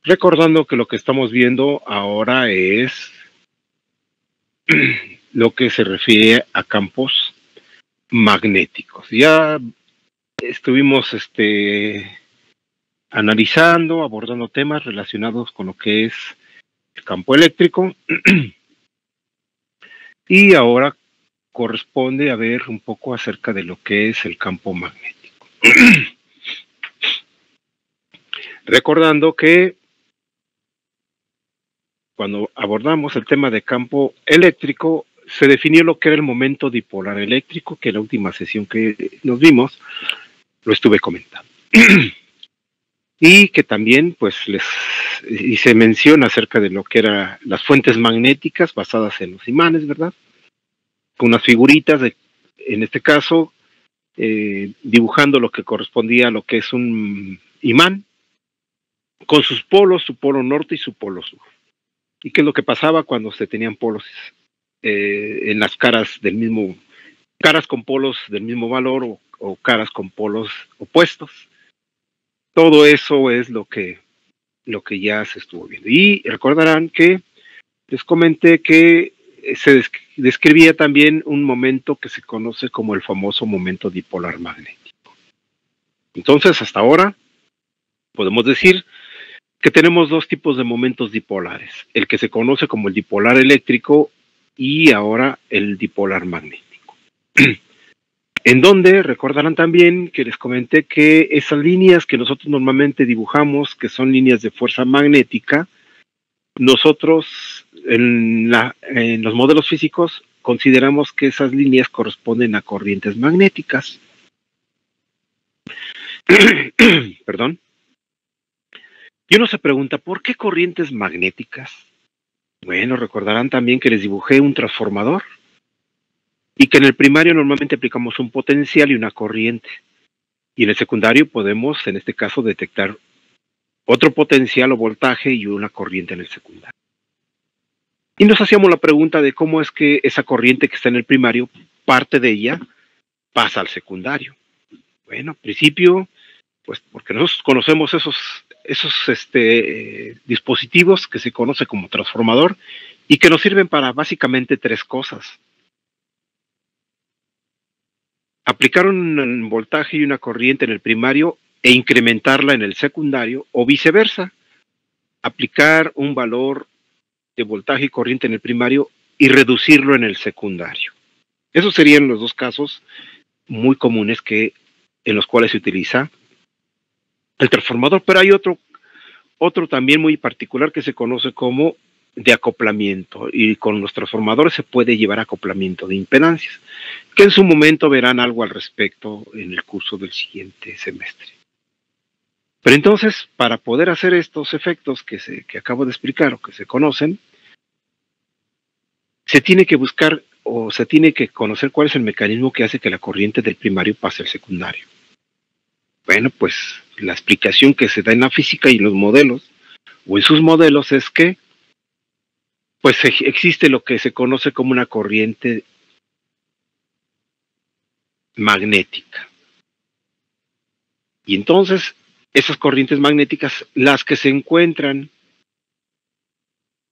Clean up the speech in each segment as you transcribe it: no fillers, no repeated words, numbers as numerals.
Recordando que lo que estamos viendo ahora es lo que se refiere a campos magnéticos. Ya estuvimos analizando, abordando temas relacionados con lo que es el campo eléctrico y ahora corresponde a ver un poco acerca de lo que es el campo magnético. Recordando que cuando abordamos el tema de campo eléctrico, se definió lo que era el momento dipolar eléctrico, que en la última sesión que nos vimos lo estuve comentando. Y que también y se menciona acerca de lo que eran las fuentes magnéticas basadas en los imanes, ¿verdad? Con unas figuritas, en este caso, dibujando lo que correspondía a lo que es un imán, con sus polos, su polo norte y su polo sur. ¿Y qué es lo que pasaba cuando se tenían polos en las caras caras con polos del mismo valor o caras con polos opuestos? Todo eso es lo que ya se estuvo viendo. Y recordarán que les comenté que se describía también un momento que se conoce como el famoso momento dipolar magnético. Entonces, hasta ahora podemos decir que tenemos dos tipos de momentos dipolares, el que se conoce como el dipolar eléctrico y ahora el dipolar magnético. En donde recordarán también que les comenté que esas líneas que nosotros normalmente dibujamos, que son líneas de fuerza magnética, nosotros en los modelos físicos consideramos que esas líneas corresponden a corrientes magnéticas. Perdón. Y uno se pregunta, ¿por qué corrientes magnéticas? Bueno, recordarán también que les dibujé un transformador y que en el primario normalmente aplicamos un potencial y una corriente. Y en el secundario podemos, en este caso, detectar otro potencial o voltaje y una corriente en el secundario. Y nos hacíamos la pregunta de cómo es que esa corriente que está en el primario, parte de ella pasa al secundario. Bueno, al principio, pues porque nosotros conocemos esos dispositivos que se conoce como transformador y que nos sirven para básicamente tres cosas. Aplicar un voltaje y una corriente en el primario e incrementarla en el secundario, o viceversa, aplicar un valor de voltaje y corriente en el primario y reducirlo en el secundario. Esos serían los dos casos muy comunes en los cuales se utiliza el transformador, pero hay otro también muy particular que se conoce como de acoplamiento, y con los transformadores se puede llevar acoplamiento de impedancias, que en su momento verán algo al respecto en el curso del siguiente semestre. Pero entonces, para poder hacer estos efectos que acabo de explicar o que se conocen, se tiene que buscar o se tiene que conocer cuál es el mecanismo que hace que la corriente del primario pase al secundario. Bueno, pues la explicación que se da en la física y en los modelos, o en sus modelos, es que pues existe lo que se conoce como una corriente magnética. Y entonces, esas corrientes magnéticas, las que se encuentran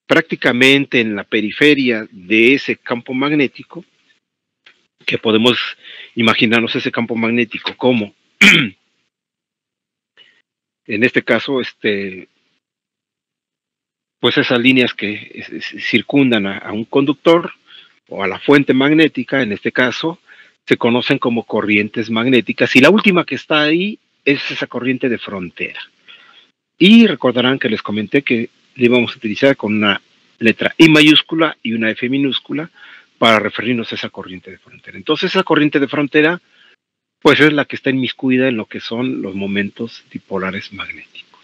prácticamente en la periferia de ese campo magnético, que podemos imaginarnos ese campo magnético como, en este caso, pues esas líneas que circundan a un conductor o a la fuente magnética, en este caso, se conocen como corrientes magnéticas, y la última que está ahí es esa corriente de frontera. Y recordarán que les comenté que le íbamos a utilizar con una letra I mayúscula y una F minúscula para referirnos a esa corriente de frontera. Entonces, esa corriente de frontera, pues es la que está inmiscuida en lo que son los momentos dipolares magnéticos.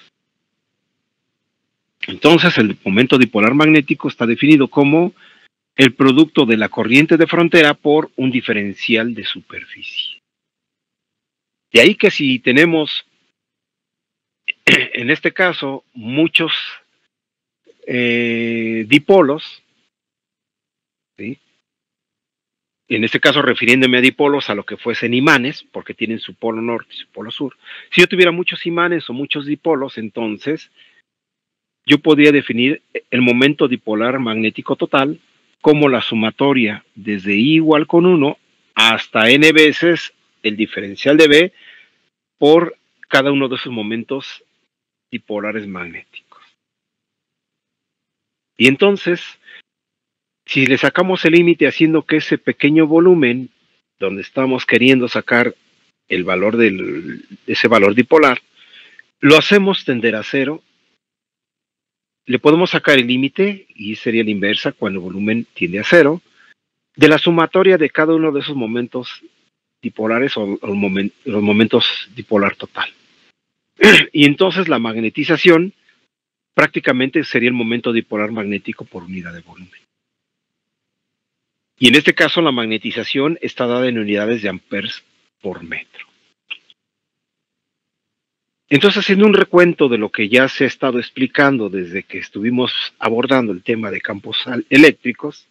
Entonces, el momento dipolar magnético está definido como el producto de la corriente de frontera por un diferencial de superficie. De ahí que si tenemos, en este caso, muchos dipolos, ¿sí? En este caso refiriéndome a dipolos a lo que fuesen imanes, porque tienen su polo norte y su polo sur. Si yo tuviera muchos imanes o muchos dipolos, entonces yo podría definir el momento dipolar magnético total como la sumatoria desde I igual con 1 hasta n veces el diferencial de B por cada uno de esos momentos dipolares magnéticos. Y entonces, si le sacamos el límite haciendo que ese pequeño volumen, donde estamos queriendo sacar el valor ese valor dipolar, lo hacemos tender a cero, le podemos sacar el límite, y sería la inversa cuando el volumen tiende a cero, de la sumatoria de cada uno de esos momentos dipolares o los momentos dipolar total. Y entonces la magnetización prácticamente sería el momento dipolar magnético por unidad de volumen. Y en este caso la magnetización está dada en unidades de amperes por metro. Entonces, haciendo un recuento de lo que ya se ha estado explicando desde que estuvimos abordando el tema de campos eléctricos,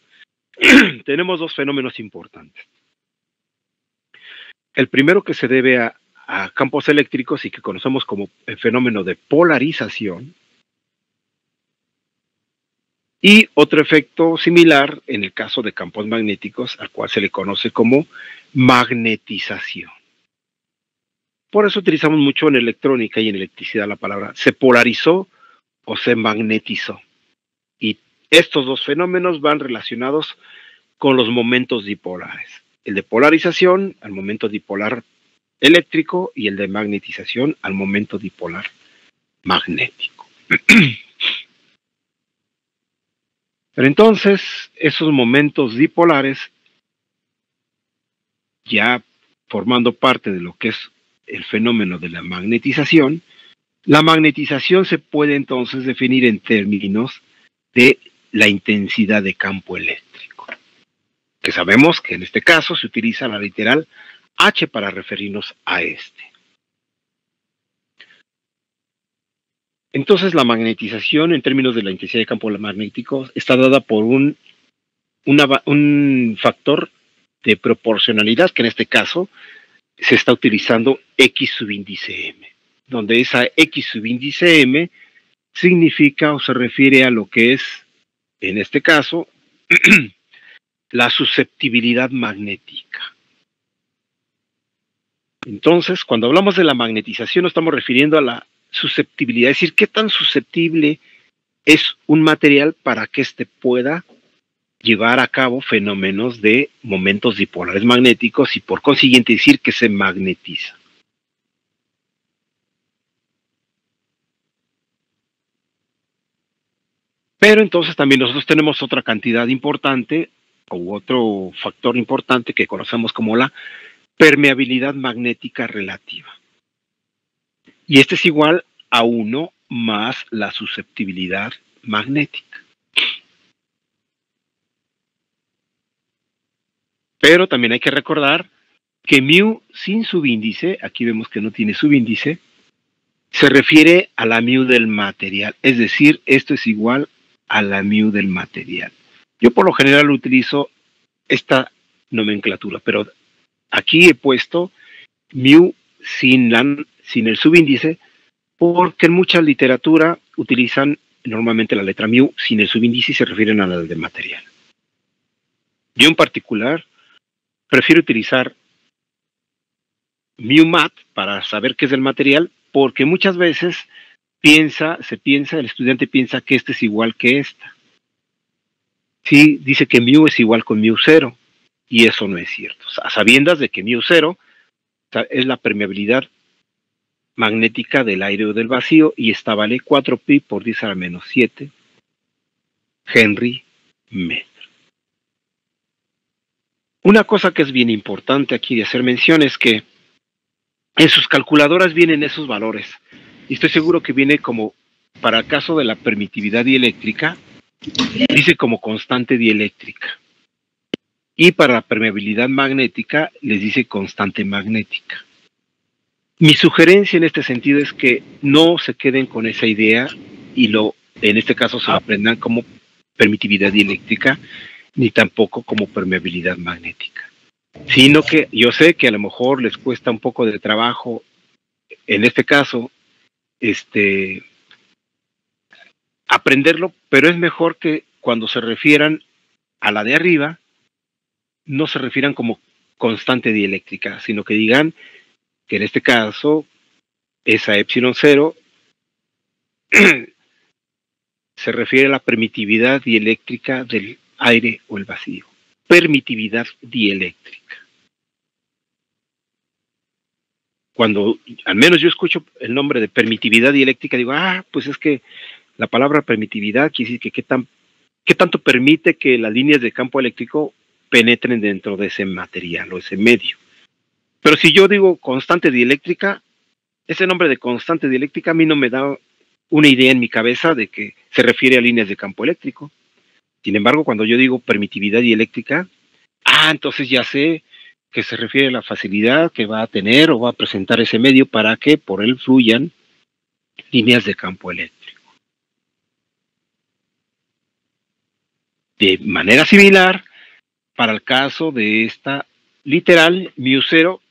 tenemos dos fenómenos importantes. El primero, que se debe a campos eléctricos y que conocemos como el fenómeno de polarización, y otro efecto similar en el caso de campos magnéticos, al cual se le conoce como magnetización. Por eso utilizamos mucho en electrónica y en electricidad la palabra se polarizó o se magnetizó. Y estos dos fenómenos van relacionados con los momentos dipolares. El de polarización al momento dipolar eléctrico y el de magnetización al momento dipolar magnético. Pero entonces, esos momentos dipolares, ya formando parte de lo que es el fenómeno de la magnetización se puede entonces definir en términos de la intensidad de campo eléctrico, que sabemos que en este caso se utiliza la literal H para referirnos a este. Entonces la magnetización en términos de la intensidad de campo magnético está dada por un factor de proporcionalidad, que en este caso se está utilizando X subíndice M, donde esa X subíndice M significa o se refiere a lo que es, en este caso, la susceptibilidad magnética. Entonces, cuando hablamos de la magnetización, nos estamos refiriendo a la susceptibilidad, es decir, qué tan susceptible es un material para que éste pueda llevar a cabo fenómenos de momentos dipolares magnéticos y por consiguiente decir que se magnetiza. Pero entonces también nosotros tenemos otra cantidad importante u otro factor importante que conocemos como la permeabilidad magnética relativa. Y este es igual a 1 más la susceptibilidad magnética. Pero también hay que recordar que mu sin subíndice, aquí vemos que no tiene subíndice, se refiere a la mu del material. Es decir, esto es igual a la mu del material. Yo por lo general utilizo esta nomenclatura, pero aquí he puesto mu sin el subíndice, porque en mucha literatura utilizan normalmente la letra mu sin el subíndice y se refieren a la del material. Yo en particular prefiero utilizar mu mat para saber qué es el material, porque muchas veces el estudiante piensa que este es igual que esta. Sí, dice que mu es igual con mu cero, y eso no es cierto. A sabiendas de que mu cero es la permeabilidad magnética del aire o del vacío, y esta vale 4pi por 10 a la menos 7 Henry metro. Una cosa que es bien importante aquí de hacer mención es que en sus calculadoras vienen esos valores, y estoy seguro que viene como, para el caso de la permitividad dieléctrica, dice como constante dieléctrica, y para la permeabilidad magnética les dice constante magnética. Mi sugerencia en este sentido es que no se queden con esa idea y en este caso se lo aprendan como permitividad dieléctrica, ni tampoco como permeabilidad magnética. Sino que yo sé que a lo mejor les cuesta un poco de trabajo, en este caso, aprenderlo, pero es mejor que cuando se refieran a la de arriba, no se refieran como constante dieléctrica, sino que digan que en este caso esa epsilon 0 se refiere a la permitividad dieléctrica del aire o el vacío. Permitividad dieléctrica. Cuando al menos yo escucho el nombre de permitividad dieléctrica, digo, pues es que la palabra permitividad quiere decir que qué tanto permite que las líneas de campo eléctrico penetren dentro de ese material o ese medio. Pero si yo digo constante dieléctrica, ese nombre de constante dieléctrica a mí no me da una idea en mi cabeza de que se refiere a líneas de campo eléctrico. Sin embargo, cuando yo digo permitividad dieléctrica, entonces ya sé que se refiere a la facilidad que va a tener o va a presentar ese medio para que por él fluyan líneas de campo eléctrico. De manera similar, para el caso de esta literal, μ0,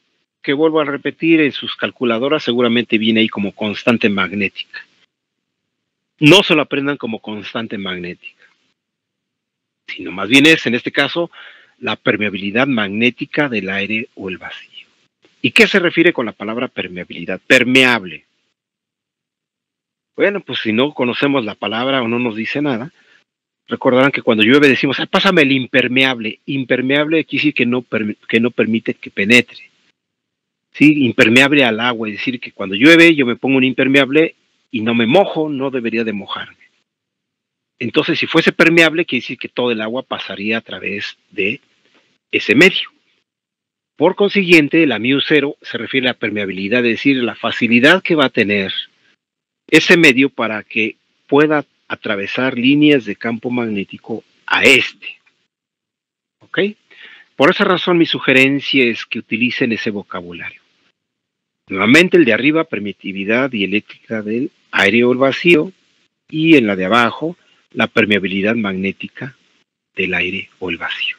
que vuelvo a repetir, en sus calculadoras seguramente viene ahí como constante magnética. No se lo aprendan como constante magnética, sino más bien es, en este caso, la permeabilidad magnética del aire o el vacío. ¿Y qué se refiere con la palabra permeabilidad? Permeable. Bueno, pues si no conocemos la palabra o no nos dice nada, recordarán que cuando llueve decimos, pásame el impermeable. Impermeable quiere decir que no permite que penetre. ¿Sí? Impermeable al agua, es decir, que cuando llueve yo me pongo un impermeable y no me mojo, no debería de mojarme. Entonces, si fuese permeable, quiere decir que todo el agua pasaría a través de ese medio. Por consiguiente, la μ0 se refiere a la permeabilidad, es decir, la facilidad que va a tener ese medio para que pueda atravesar líneas de campo magnético a este. ¿Ok? Por esa razón, mi sugerencia es que utilicen ese vocabulario. Nuevamente, el de arriba, permitividad dieléctrica del aire o el vacío, y en la de abajo, la permeabilidad magnética del aire o el vacío.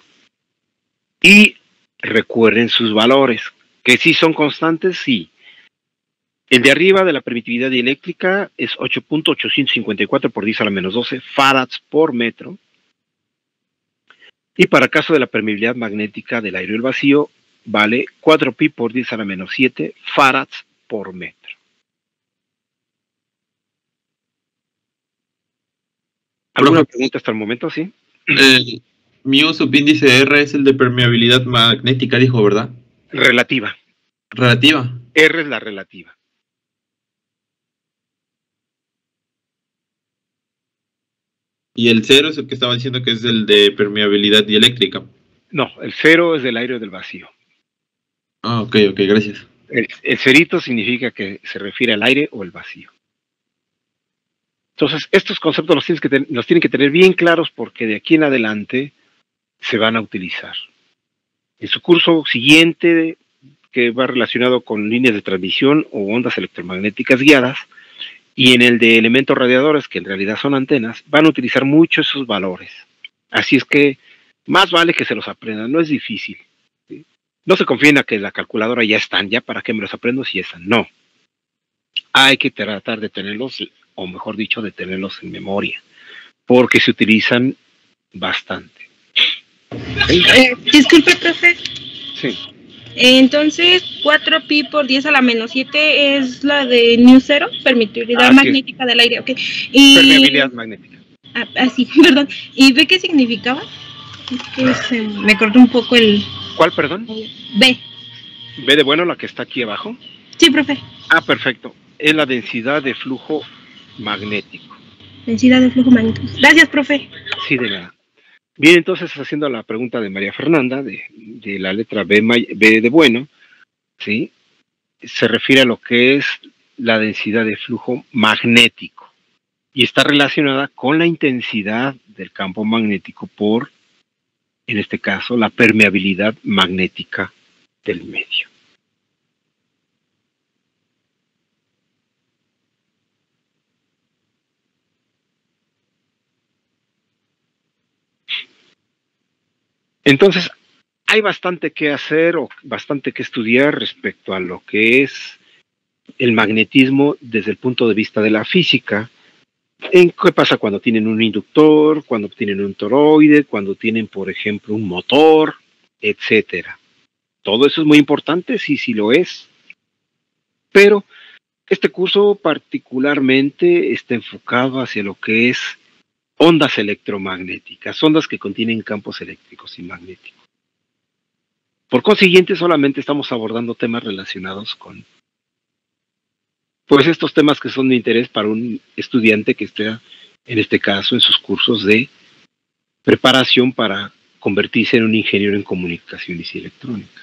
Y recuerden sus valores, que sí son constantes, sí. El de arriba de la permitividad dieléctrica es 8.854 por 10 a la menos 12 farads por metro. Y para el caso de la permeabilidad magnética del aire y el vacío, vale 4pi por 10 a la menos 7 farads por metro. ¿Alguna pregunta hasta el momento? Sí. Mu subíndice R es el de permeabilidad magnética, dijo, ¿verdad? Relativa. ¿Relativa? R es la relativa. Y el 0 es el que estaba diciendo que es el de permeabilidad dieléctrica. No, el 0 es del aire o del vacío. Ok, gracias. El cerito significa que se refiere al aire o el vacío. Entonces, estos conceptos los tienen que tener bien claros porque de aquí en adelante se van a utilizar. En su curso siguiente, que va relacionado con líneas de transmisión o ondas electromagnéticas guiadas, y en el de elementos radiadores, que en realidad son antenas, van a utilizar mucho esos valores. Así es que más vale que se los aprendan, no es difícil. ¿Sí? No se confíen a que la calculadora ya están, ya para qué me los aprendo si están. No. Hay que tratar de tenerlos, o mejor dicho, de tenerlos en memoria, porque se utilizan bastante. Disculpe, profe. Sí. Entonces, 4pi por 10 a la menos 7 es la de μ0, permitividad magnética del aire, ok. Permeabilidad magnética. Sí, perdón. ¿Y ve qué significaba? Es que me cortó un poco el... ¿Cuál, perdón? B. ¿B de bueno, la que está aquí abajo? Sí, profe. Perfecto. Es la densidad de flujo magnético. Densidad de flujo magnético. Gracias, profe. Sí, de nada. Bien, entonces, haciendo la pregunta de María Fernanda, de la letra B de bueno, ¿sí? Se refiere a lo que es la densidad de flujo magnético y está relacionada con la intensidad del campo magnético por, en este caso, la permeabilidad magnética del medio. Entonces, hay bastante que hacer o bastante que estudiar respecto a lo que es el magnetismo desde el punto de vista de la física, ¿En qué pasa cuando tienen un inductor, cuando tienen un toroide, cuando tienen, por ejemplo, un motor, etcétera? Todo eso es muy importante, sí lo es. Pero este curso particularmente está enfocado hacia lo que es ondas electromagnéticas, ondas que contienen campos eléctricos y magnéticos. Por consiguiente, solamente estamos abordando temas relacionados con, pues, estos temas que son de interés para un estudiante que esté, en este caso, en sus cursos de preparación para convertirse en un ingeniero en comunicaciones y electrónica.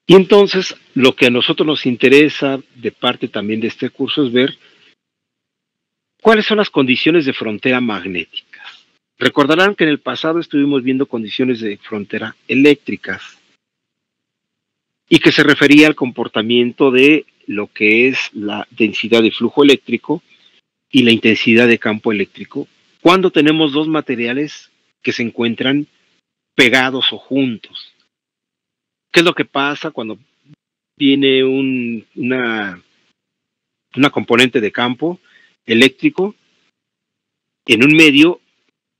Y entonces, lo que a nosotros nos interesa de parte también de este curso es ver cuáles son las condiciones de frontera magnéticas. Recordarán que en el pasado estuvimos viendo condiciones de frontera eléctricas y que se refería al comportamiento de lo que es la densidad de flujo eléctrico y la intensidad de campo eléctrico cuando tenemos dos materiales que se encuentran pegados o juntos. ¿Qué es lo que pasa cuando tiene una componente de campo eléctrico en un medio,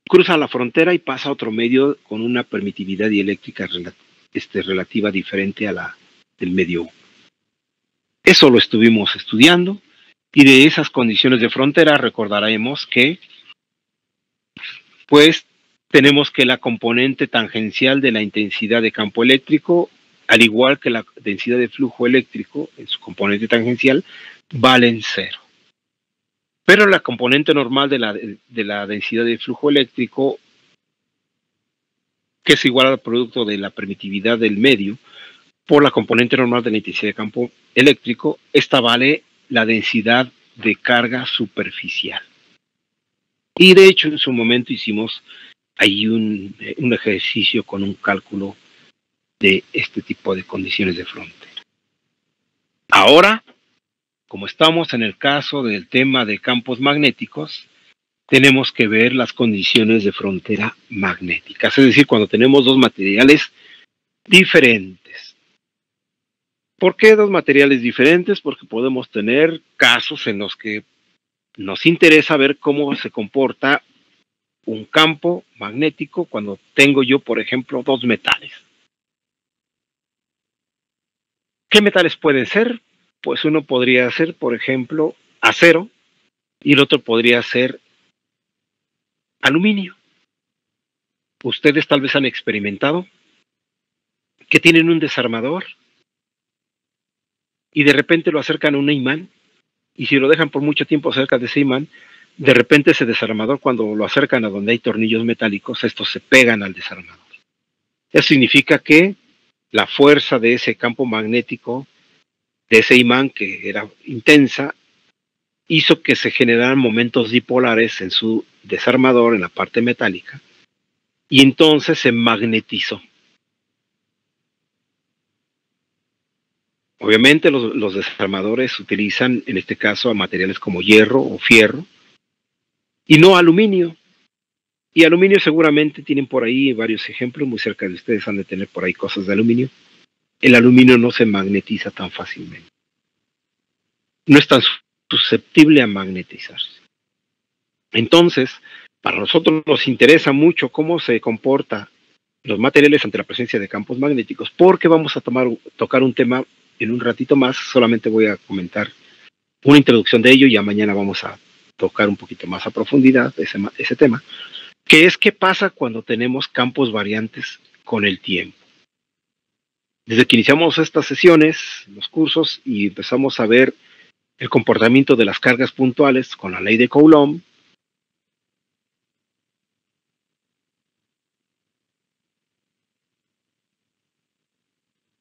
cruza la frontera y pasa a otro medio con una permitividad dieléctrica relativa diferente a la del medio? Eso lo estuvimos estudiando, y de esas condiciones de frontera recordaremos que pues tenemos que la componente tangencial de la intensidad de campo eléctrico, al igual que la densidad de flujo eléctrico en su componente tangencial, valen 0. Pero la componente normal de la densidad de flujo eléctrico, que es igual al producto de la permitividad del medio por la componente normal de la intensidad de campo eléctrico, esta vale la densidad de carga superficial. Y de hecho en su momento hicimos ahí un ejercicio con un cálculo de este tipo de condiciones de frontera. Ahora, como estamos en el caso del tema de campos magnéticos, tenemos que ver las condiciones de frontera magnéticas, es decir, cuando tenemos dos materiales diferentes. ¿Por qué dos materiales diferentes? Porque podemos tener casos en los que nos interesa ver cómo se comporta un campo magnético cuando tengo yo, por ejemplo, dos metales. ¿Qué metales pueden ser? Pues uno podría ser, por ejemplo, acero, y el otro podría ser aluminio. Ustedes tal vez han experimentado que tienen un desarmador y de repente lo acercan a un imán, y si lo dejan por mucho tiempo cerca de ese imán, de repente ese desarmador, cuando lo acercan a donde hay tornillos metálicos, estos se pegan al desarmador. Eso significa que la fuerza de ese campo magnético, de ese imán que era intensa, hizo que se generaran momentos dipolares en su desarmador, en la parte metálica, y entonces se magnetizó. Obviamente los desarmadores utilizan en este caso a materiales como hierro o fierro y no aluminio. Y aluminio seguramente tienen por ahí varios ejemplos, muy cerca de ustedes han de tener por ahí cosas de aluminio. El aluminio no se magnetiza tan fácilmente. No es tan susceptible a magnetizarse. Entonces, para nosotros nos interesa mucho cómo se comportan los materiales ante la presencia de campos magnéticos, porque vamos a tocar un tema en un ratito más. Solamente voy a comentar una introducción de ello, y ya mañana vamos a tocar un poquito más a profundidad ese tema, que es qué pasa cuando tenemos campos variantes con el tiempo. Desde que iniciamos estas sesiones, los cursos, y empezamos a ver el comportamiento de las cargas puntuales con la ley de Coulomb,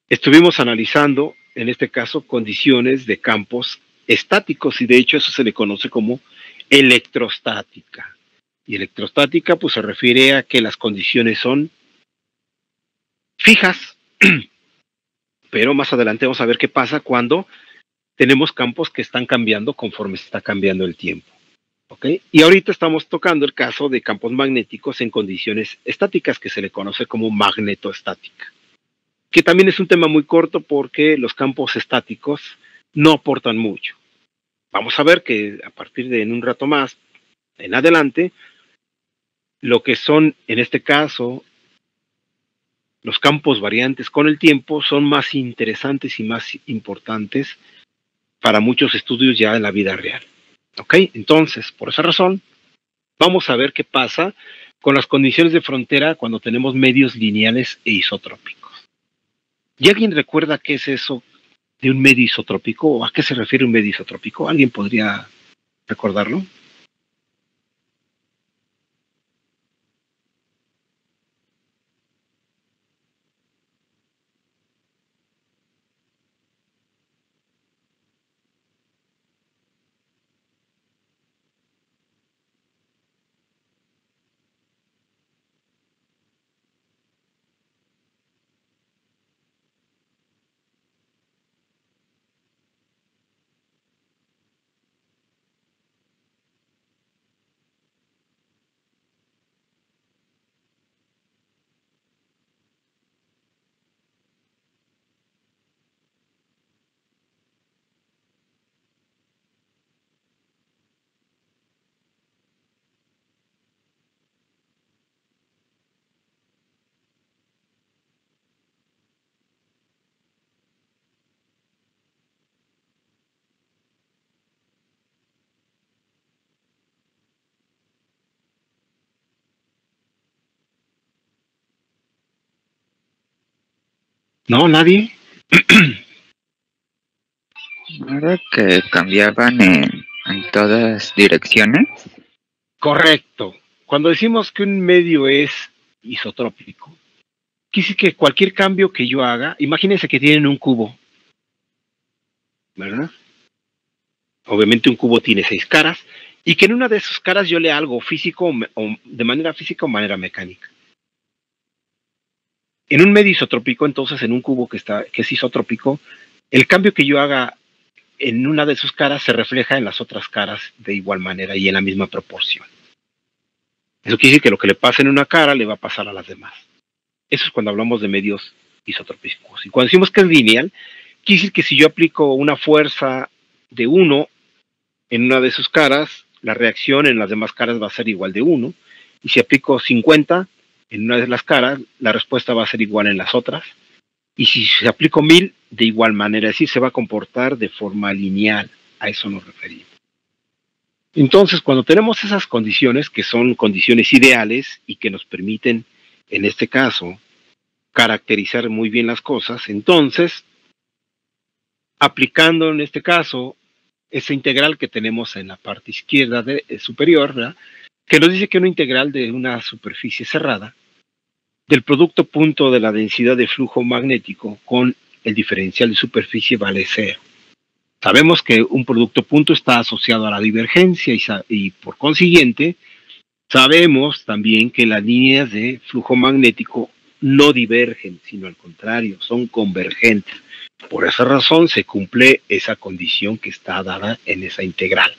estuvimos analizando, en este caso, condiciones de campos estáticos, y de hecho eso se le conoce como electrostática. Y electrostática pues se refiere a que las condiciones son fijas, pero más adelante vamos a ver qué pasa cuando tenemos campos que están cambiando conforme se está cambiando el tiempo. ¿Okay? Y ahorita estamos tocando el caso de campos magnéticos en condiciones estáticas, que se le conoce como magnetoestática, que también es un tema muy corto porque los campos estáticos no aportan mucho. Vamos a ver que a partir de en un rato más, en adelante, lo que son, en este caso, los campos variantes con el tiempo son más interesantes y más importantes para muchos estudios ya en la vida real. ¿Ok? Entonces, por esa razón, vamos a ver qué pasa con las condiciones de frontera cuando tenemos medios lineales e isotrópicos. ¿Y alguien recuerda qué es eso de un medio isotrópico o a qué se refiere un medio isotrópico? ¿Alguien podría recordarlo? ¿No? ¿Nadie? Ahora que cambiaban en todas direcciones. Correcto. Cuando decimos que un medio es isotrópico, quiere decir que cualquier cambio que yo haga, imagínense que tienen un cubo, ¿verdad? Obviamente un cubo tiene 6 caras, y que en una de sus caras yo lea algo físico, o de manera física o manera mecánica. En un medio isotrópico, entonces en un cubo que es isotrópico, el cambio que yo haga en una de sus caras se refleja en las otras caras de igual manera y en la misma proporción. Eso quiere decir que lo que le pasa en una cara le va a pasar a las demás. Eso es cuando hablamos de medios isotrópicos. Y cuando decimos que es lineal, quiere decir que si yo aplico una fuerza de 1 en una de sus caras, la reacción en las demás caras va a ser igual de 1. Y si aplico 50 en una de las caras, la respuesta va a ser igual en las otras. Y si se aplico 1000, de igual manera, es decir, se va a comportar de forma lineal. A eso nos referimos. Entonces, cuando tenemos esas condiciones, que son condiciones ideales y que nos permiten, en este caso, caracterizar muy bien las cosas, entonces, aplicando en este caso esa integral que tenemos en la parte izquierda superior, ¿verdad?, que nos dice que una integral de una superficie cerrada del producto punto de la densidad de flujo magnético con el diferencial de superficie vale 0. Sabemos que un producto punto está asociado a la divergencia y por consiguiente sabemos también que las líneas de flujo magnético no divergen, sino al contrario, son convergentes. Por esa razón se cumple esa condición que está dada en esa integral.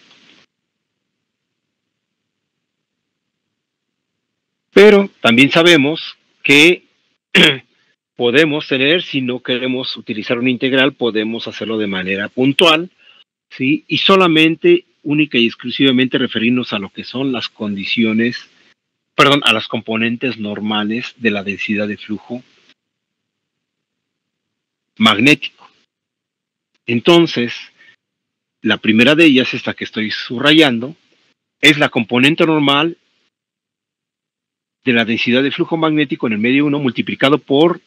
Pero también sabemos que podemos tener, si no queremos utilizar una integral, podemos hacerlo de manera puntual, ¿sí? Y solamente, única y exclusivamente referirnos a lo que son las condiciones, perdón, a las componentes normales de la densidad de flujo magnético. Entonces, la primera de ellas, esta que estoy subrayando, es la componente normal de la densidad de flujo magnético en el medio 1 multiplicado por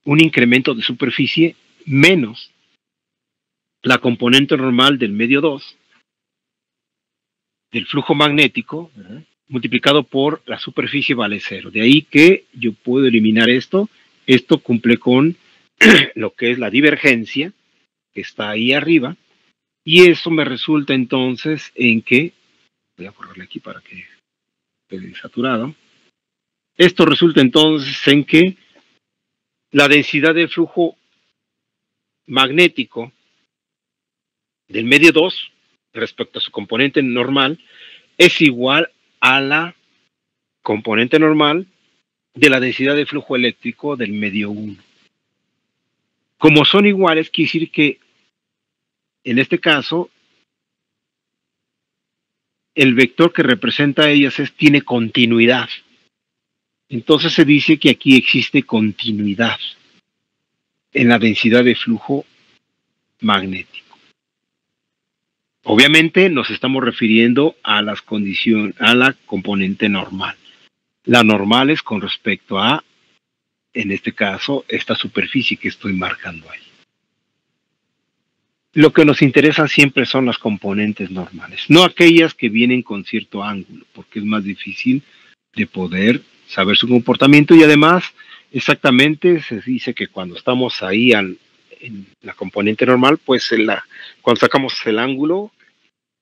un incremento de superficie menos la componente normal del medio 2 del flujo magnético multiplicado por la superficie vale 0. De ahí que yo puedo eliminar esto. Esto cumple con lo que es la divergencia que está ahí arriba, y eso me resulta entonces en que, voy a borrarle aquí para que quede saturado. Esto resulta entonces en que la densidad de flujo magnético del medio 2 respecto a su componente normal es igual a la componente normal de la densidad de flujo eléctrico del medio 1. Como son iguales, quiere decir que en este caso, el vector que representa a ellas tiene continuidad. Entonces se dice que aquí existe continuidad en la densidad de flujo magnético. Obviamente nos estamos refiriendo a las condiciones, a la componente normal. La normal es con respecto a, en este caso, esta superficie que estoy marcando ahí. Lo que nos interesa siempre son las componentes normales, no aquellas que vienen con cierto ángulo, porque es más difícil de poder saber su comportamiento y además exactamente se dice que cuando estamos ahí en la componente normal, pues cuando sacamos el ángulo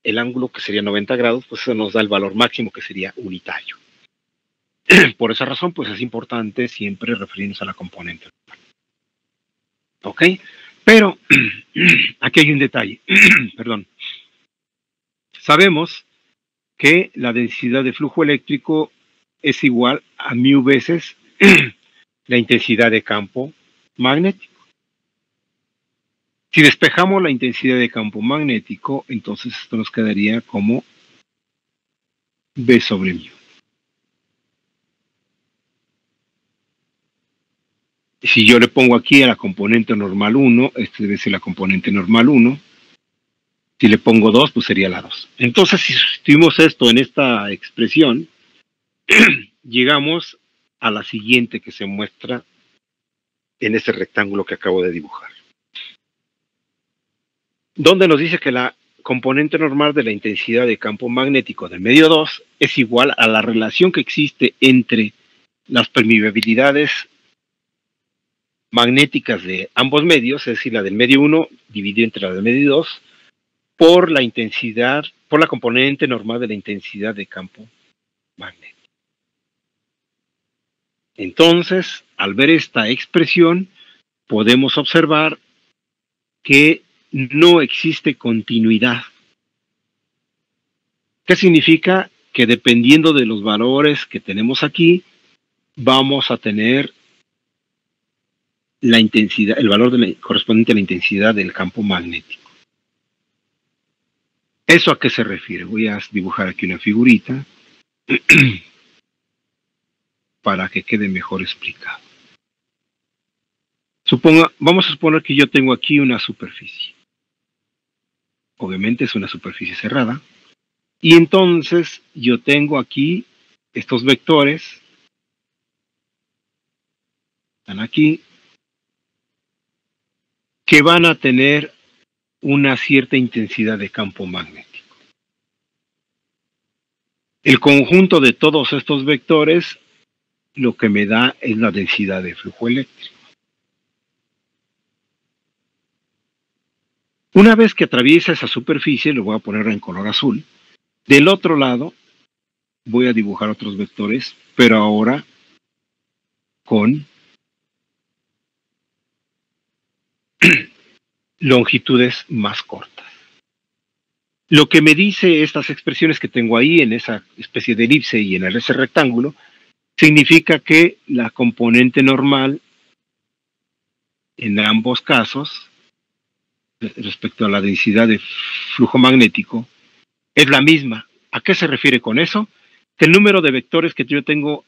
que sería 90 grados, pues eso nos da el valor máximo que sería unitario. Por esa razón, pues es importante siempre referirnos a la componente normal. ¿Ok? Pero aquí hay un detalle. Perdón. Sabemos que la densidad de flujo eléctrico es igual a mu veces la intensidad de campo magnético. Si despejamos la intensidad de campo magnético, entonces esto nos quedaría como B sobre mu. Si yo le pongo aquí a la componente normal 1, este debe ser la componente normal 1. Si le pongo 2, pues sería la 2. Entonces, si sustituimos esto en esta expresión, llegamos a la siguiente que se muestra en ese rectángulo que acabo de dibujar. Donde nos dice que la componente normal de la intensidad de campo magnético del medio 2 es igual a la relación que existe entre las permeabilidades magnéticas de ambos medios, es decir, la del medio 1 dividido entre la del medio 2, por la intensidad, por la componente normal de la intensidad de campo magnético. Entonces, al ver esta expresión, podemos observar que no existe continuidad. ¿Qué significa? Que dependiendo de los valores que tenemos aquí, vamos a tener la intensidad, el valor correspondiente a la intensidad del campo magnético. ¿Eso a qué se refiere? Voy a dibujar aquí una figurita para que quede mejor explicado. Vamos a suponer que yo tengo aquí una superficie. Obviamente es una superficie cerrada. Y entonces yo tengo aquí estos vectores. Están aquí. Que van a tener una cierta intensidad de campo magnético. El conjunto de todos estos vectores lo que me da es la densidad de flujo eléctrico. Una vez que atraviesa esa superficie, lo voy a poner en color azul. Del otro lado voy a dibujar otros vectores, pero ahora con longitudes más cortas. Lo que me dice estas expresiones que tengo ahí en esa especie de elipse y en ese rectángulo, significa que la componente normal en ambos casos, respecto a la densidad de flujo magnético, es la misma. ¿A qué se refiere con eso? Que el número de vectores que yo tengo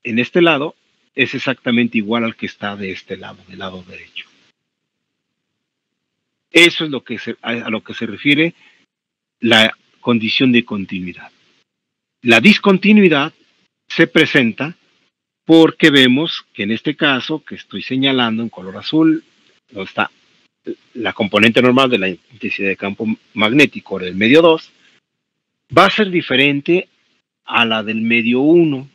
en este lado es exactamente igual al que está de este lado, del lado derecho. Eso es a lo que se refiere la condición de continuidad. La discontinuidad se presenta porque vemos que en este caso, que estoy señalando en color azul, donde está la componente normal de la intensidad de campo magnético del medio 2, va a ser diferente a la del medio 1.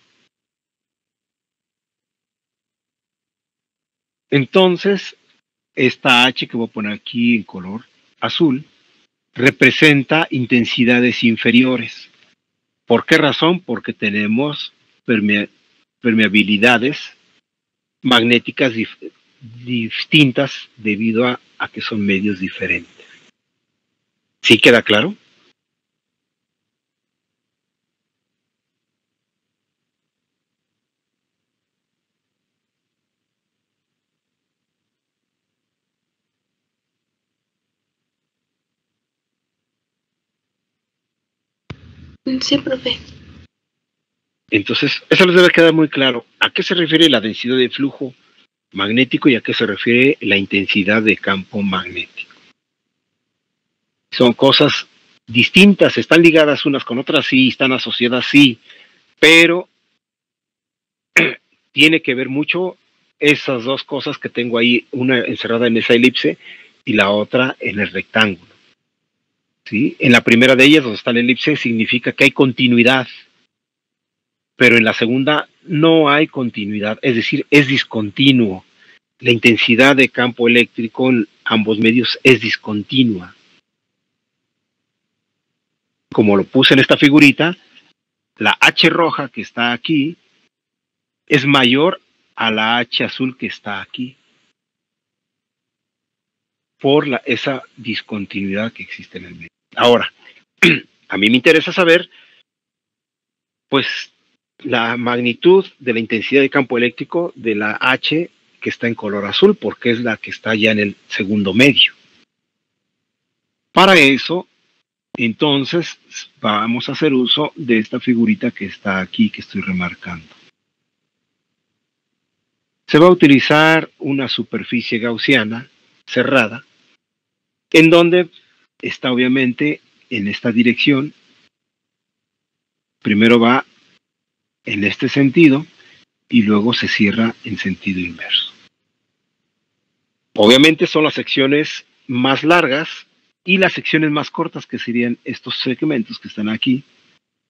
Entonces, esta H que voy a poner aquí en color azul, representa intensidades inferiores. ¿Por qué razón? Porque tenemos permeabilidades magnéticas distintas debido a que son medios diferentes. ¿Sí queda claro? Sí, profe. Entonces, eso les debe quedar muy claro. ¿A qué se refiere la densidad de flujo magnético y a qué se refiere la intensidad de campo magnético? Son cosas distintas, están ligadas unas con otras, sí, están asociadas, sí, pero tiene que ver mucho esas dos cosas que tengo ahí, una encerrada en esa elipse y la otra en el rectángulo. ¿Sí? En la primera de ellas, donde está la elipse, significa que hay continuidad, pero en la segunda no hay continuidad, es decir, es discontinuo. La intensidad de campo eléctrico en ambos medios es discontinua. Como lo puse en esta figurita, la H roja que está aquí es mayor a la H azul que está aquí, por esa discontinuidad que existe en el medio. Ahora, a mí me interesa saber, pues, la magnitud de la intensidad de campo eléctrico de la H que está en color azul, porque es la que está ya en el segundo medio. Para eso, entonces, vamos a hacer uso de esta figurita que está aquí, que estoy remarcando. Se va a utilizar una superficie gaussiana cerrada, en donde está obviamente en esta dirección. Primero va en este sentido y luego se cierra en sentido inverso. Obviamente son las secciones más largas y las secciones más cortas, que serían estos segmentos que están aquí,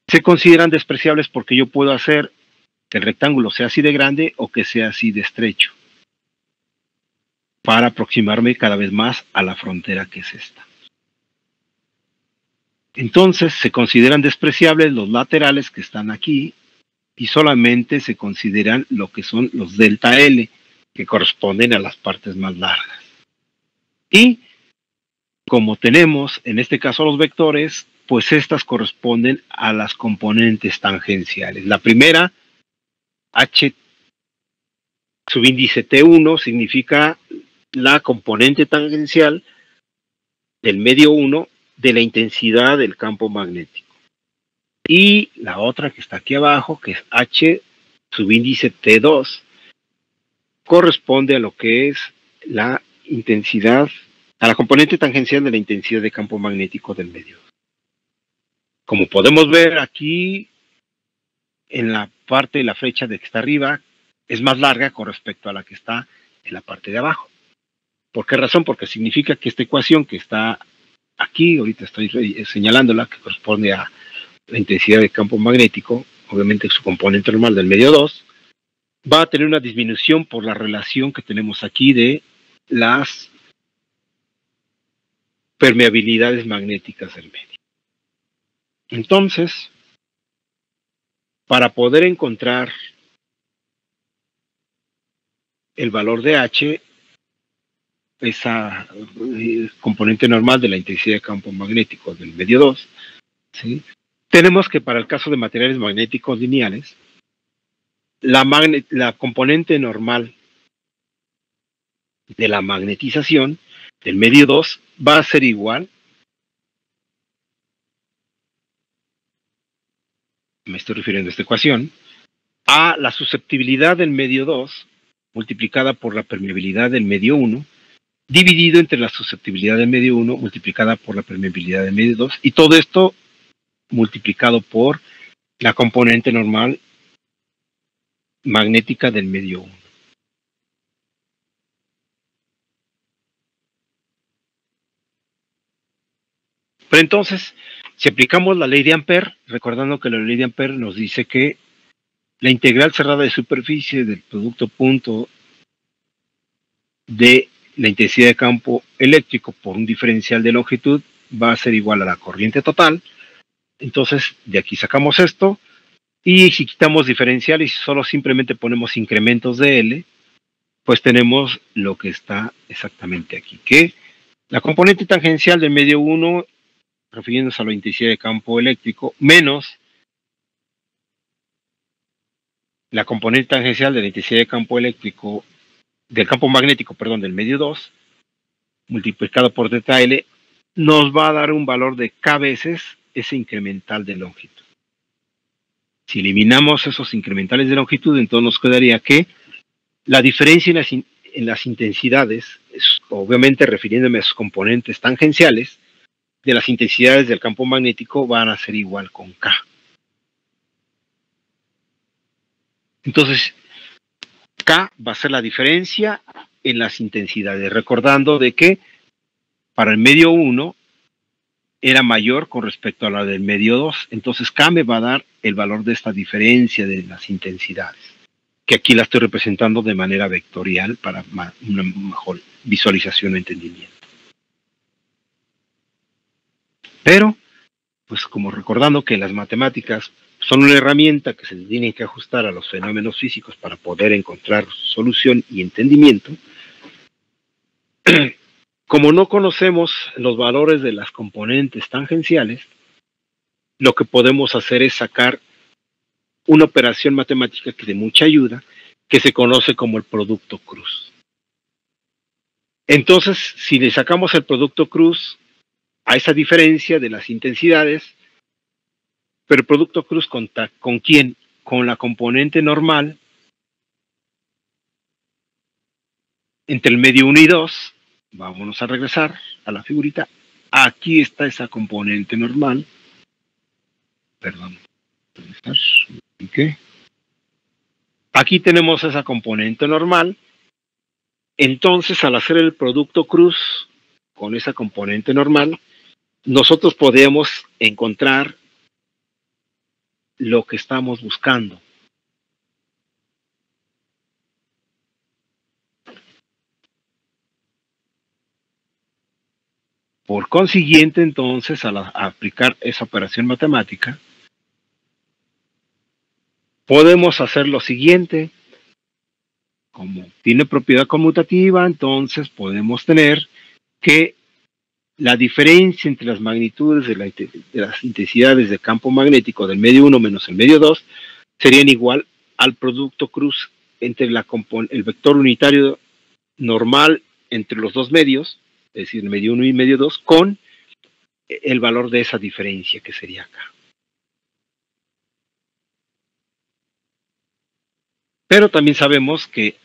se consideran despreciables porque yo puedo hacer que el rectángulo sea así de grande o que sea así de estrecho, para aproximarme cada vez más a la frontera que es esta. Entonces se consideran despreciables los laterales que están aquí y solamente se consideran lo que son los delta L, que corresponden a las partes más largas. Y como tenemos en este caso los vectores, pues estas corresponden a las componentes tangenciales. La primera, H subíndice T1, significa la componente tangencial del medio 1 de la intensidad del campo magnético. Y la otra que está aquí abajo, que es H subíndice T2, corresponde a lo que es la intensidad, a la componente tangencial de la intensidad de campo magnético del medio. Como podemos ver aquí, en la parte de la flecha de que está arriba, es más larga con respecto a la que está en la parte de abajo. ¿Por qué razón? Porque significa que esta ecuación que está aquí, ahorita estoy señalándola, que corresponde a la intensidad de campo magnético, obviamente su componente normal del medio 2, va a tener una disminución por la relación que tenemos aquí de las permeabilidades magnéticas del medio. Entonces, para poder encontrar el valor de H, esa componente normal de la intensidad de campo magnético del medio 2, ¿sí? Tenemos que para el caso de materiales magnéticos lineales, la componente normal de la magnetización del medio 2 va a ser igual, me estoy refiriendo a esta ecuación, a la susceptibilidad del medio 2 multiplicada por la permeabilidad del medio 1, dividido entre la susceptibilidad del medio 1 multiplicada por la permeabilidad del medio 2, y todo esto multiplicado por la componente normal magnética del medio 1. Pero entonces, si aplicamos la ley de Ampère, recordando que la ley de Ampère nos dice que la integral cerrada de superficie del producto punto de la intensidad de campo eléctrico por un diferencial de longitud va a ser igual a la corriente total. Entonces, de aquí sacamos esto, y si quitamos diferenciales y solo simplemente ponemos incrementos de L, pues tenemos lo que está exactamente aquí, que la componente tangencial del medio 1, refiriéndose a la intensidad de campo eléctrico, menos la componente tangencial de la intensidad de campo eléctrico, del campo magnético, perdón, del medio 2, multiplicado por delta L, nos va a dar un valor de K veces ese incremental de longitud. Si eliminamos esos incrementales de longitud, entonces nos quedaría que la diferencia en las intensidades, obviamente refiriéndome a sus componentes tangenciales, de las intensidades del campo magnético van a ser igual con K. Entonces, K va a ser la diferencia en las intensidades, recordando de que para el medio 1 era mayor con respecto a la del medio 2, entonces K me va a dar el valor de esta diferencia de las intensidades, que aquí la estoy representando de manera vectorial para una mejor visualización o entendimiento. Pero, pues como recordando que las matemáticas son una herramienta que se tiene que ajustar a los fenómenos físicos para poder encontrar solución y entendimiento, como no conocemos los valores de las componentes tangenciales, lo que podemos hacer es sacar una operación matemática que de mucha ayuda, que se conoce como el producto cruz. Entonces, si le sacamos el producto cruz a esa diferencia de las intensidades, pero el producto cruz ¿con quién? Con la componente normal entre el medio 1 y 2. Vámonos a regresar a la figurita. Aquí está esa componente normal. Perdón. ¿Qué? Aquí tenemos esa componente normal. Entonces, al hacer el producto cruz con esa componente normal, nosotros podemos encontrar lo que estamos buscando. Por consiguiente, entonces, al aplicar esa operación matemática, podemos hacer lo siguiente. Como tiene propiedad conmutativa, entonces podemos tener que la diferencia entre las magnitudes de las intensidades del campo magnético del medio 1 menos el medio 2 serían igual al producto cruz entre el vector unitario normal entre los dos medios, es decir, el medio 1 y medio 2, con el valor de esa diferencia que sería acá. Pero también sabemos que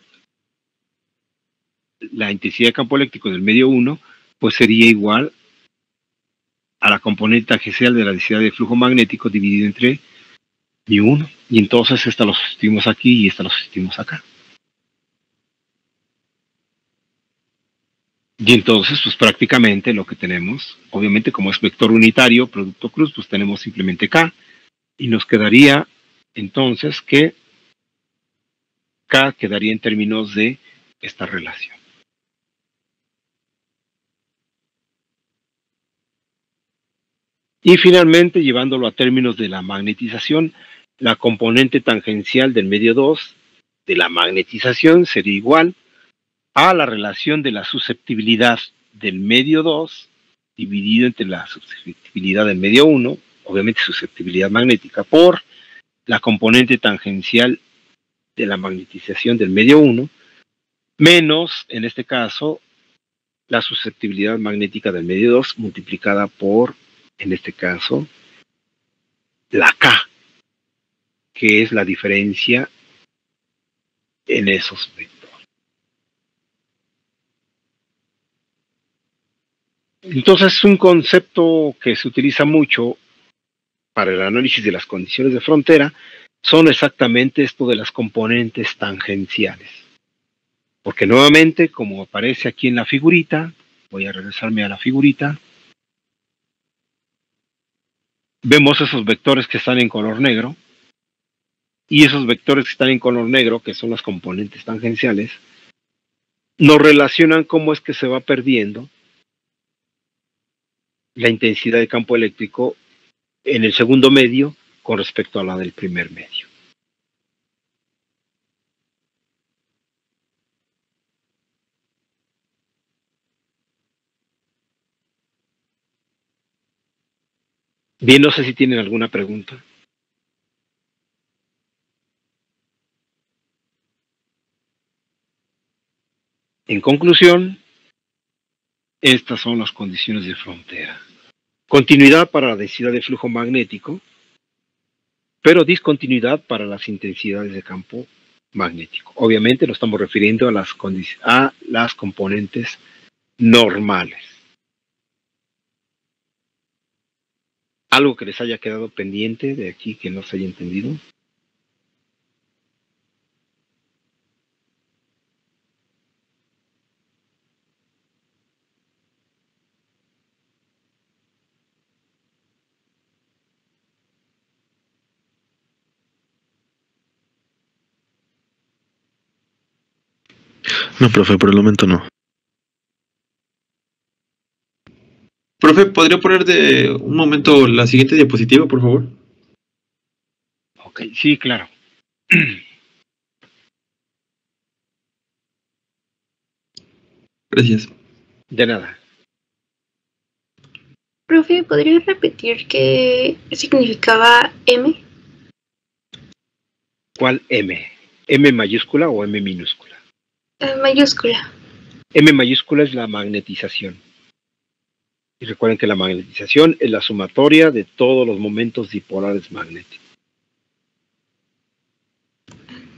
la intensidad de campo eléctrico del medio 1 pues sería igual a la componente tangencial de la densidad de flujo magnético dividido entre μ1, y entonces esta lo sustituimos aquí y esta lo sustituimos acá. Y entonces, pues prácticamente lo que tenemos, obviamente como es vector unitario, producto cruz, pues tenemos simplemente K, y nos quedaría entonces que K quedaría en términos de esta relación. Y finalmente, llevándolo a términos de la magnetización, la componente tangencial del medio 2 de la magnetización sería igual a la relación de la susceptibilidad del medio 2 dividido entre la susceptibilidad del medio 1, obviamente susceptibilidad magnética, por la componente tangencial de la magnetización del medio 1, menos, en este caso, la susceptibilidad magnética del medio 2 multiplicada por, en este caso, la K, que es la diferencia en esos vectores. Entonces, un concepto que se utiliza mucho para el análisis de las condiciones de frontera son exactamente esto de las componentes tangenciales. Porque nuevamente, como aparece aquí en la figurita, voy a regresarme a la figurita, vemos esos vectores que están en color negro, y esos vectores que están en color negro, que son las componentes tangenciales, nos relacionan cómo es que se va perdiendo la intensidad de campo eléctrico en el segundo medio con respecto a la del primer medio. Bien, no sé si tienen alguna pregunta. En conclusión, estas son las condiciones de frontera. Continuidad para la densidad de flujo magnético, pero discontinuidad para las intensidades de campo magnético. Obviamente nos estamos refiriendo a las componentes normales. ¿Algo que les haya quedado pendiente de aquí que no se haya entendido? No, profe, por el momento no. Profe, ¿podría poner de un momento la siguiente diapositiva, por favor? Ok, sí, claro. Gracias. De nada. Profe, ¿podría repetir qué significaba M? ¿Cuál M? ¿M mayúscula o M minúscula? Mayúscula. M mayúscula es la magnetización. Y recuerden que la magnetización es la sumatoria de todos los momentos dipolares magnéticos.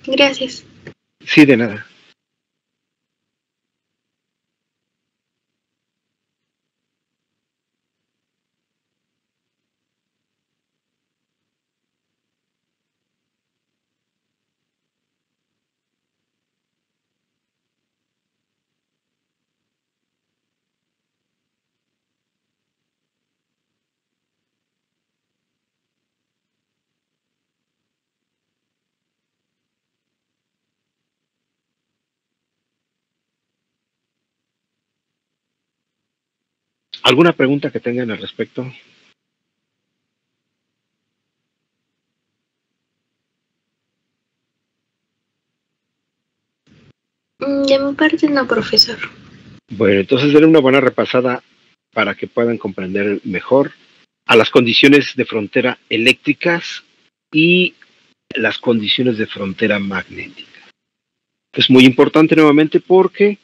Gracias. Sí, de nada. ¿Alguna pregunta que tengan al respecto? De mi parte no, profesor. Bueno, entonces daré una buena repasada para que puedan comprender mejor a las condiciones de frontera eléctricas y las condiciones de frontera magnética. Es muy importante nuevamente porque,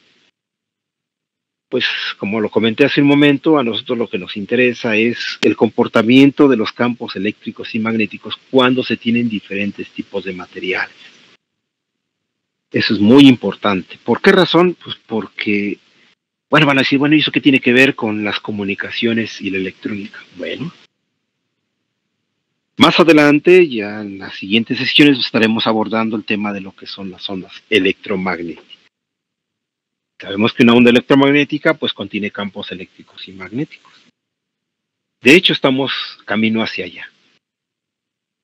pues como lo comenté hace un momento, a nosotros lo que nos interesa es el comportamiento de los campos eléctricos y magnéticos cuando se tienen diferentes tipos de materiales. Eso es muy importante. ¿Por qué razón? Pues porque, bueno, van a decir, bueno, ¿y eso qué tiene que ver con las comunicaciones y la electrónica? Bueno, más adelante, ya en las siguientes sesiones, estaremos abordando el tema de lo que son las ondas electromagnéticas. Sabemos que una onda electromagnética pues contiene campos eléctricos y magnéticos. De hecho, estamos camino hacia allá.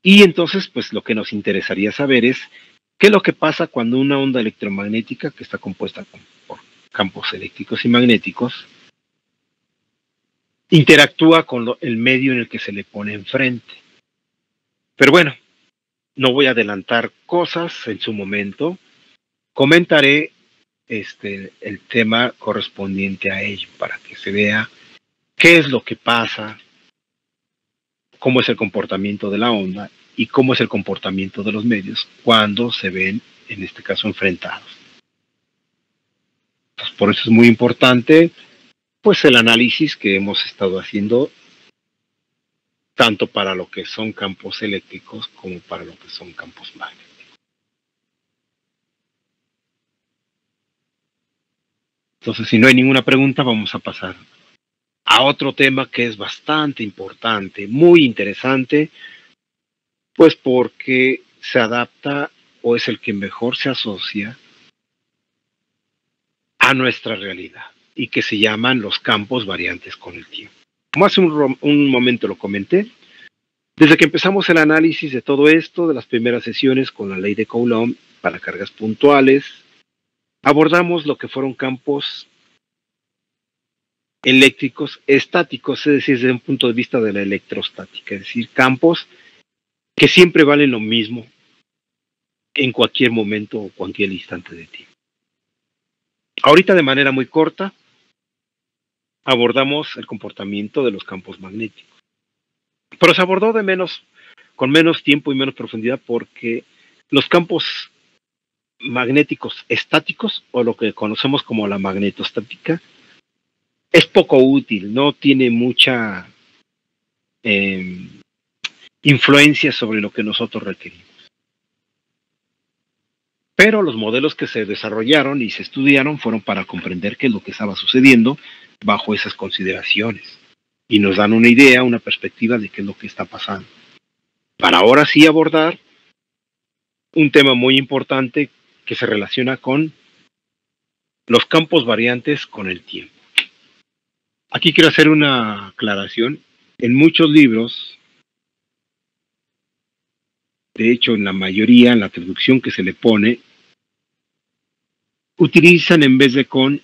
Y entonces, pues lo que nos interesaría saber es qué es lo que pasa cuando una onda electromagnética, que está compuesta por campos eléctricos y magnéticos, interactúa con el medio en el que se le pone enfrente. Pero bueno, no voy a adelantar cosas en su momento. Comentaré el tema correspondiente a ello para que se vea qué es lo que pasa, cómo es el comportamiento de la onda y cómo es el comportamiento de los medios cuando se ven, en este caso, enfrentados. Entonces, por eso es muy importante pues el análisis que hemos estado haciendo tanto para lo que son campos eléctricos como para lo que son campos magnéticos. Entonces, si no hay ninguna pregunta, vamos a pasar a otro tema que es bastante importante, muy interesante, pues porque se adapta o es el que mejor se asocia a nuestra realidad y que se llaman los campos variantes con el tiempo. Como hace un momento lo comenté, desde que empezamos el análisis de todo esto, de las primeras sesiones con la ley de Coulomb para cargas puntuales, abordamos lo que fueron campos eléctricos estáticos, es decir, desde un punto de vista de la electrostática, es decir, campos que siempre valen lo mismo en cualquier momento o cualquier instante de tiempo. Ahorita de manera muy corta abordamos el comportamiento de los campos magnéticos, pero se abordó con menos tiempo y menos profundidad porque los campos magnéticos estáticos o lo que conocemos como la magnetostática es poco útil, no tiene mucha influencia sobre lo que nosotros requerimos. Pero los modelos que se desarrollaron y se estudiaron fueron para comprender qué es lo que estaba sucediendo bajo esas consideraciones. Y nos dan una idea, una perspectiva de qué es lo que está pasando. Para ahora sí abordar un tema muy importante que se relaciona con los campos variantes con el tiempo. Aquí quiero hacer una aclaración. En muchos libros, de hecho en la mayoría, en la traducción que se le pone, utilizan en vez de con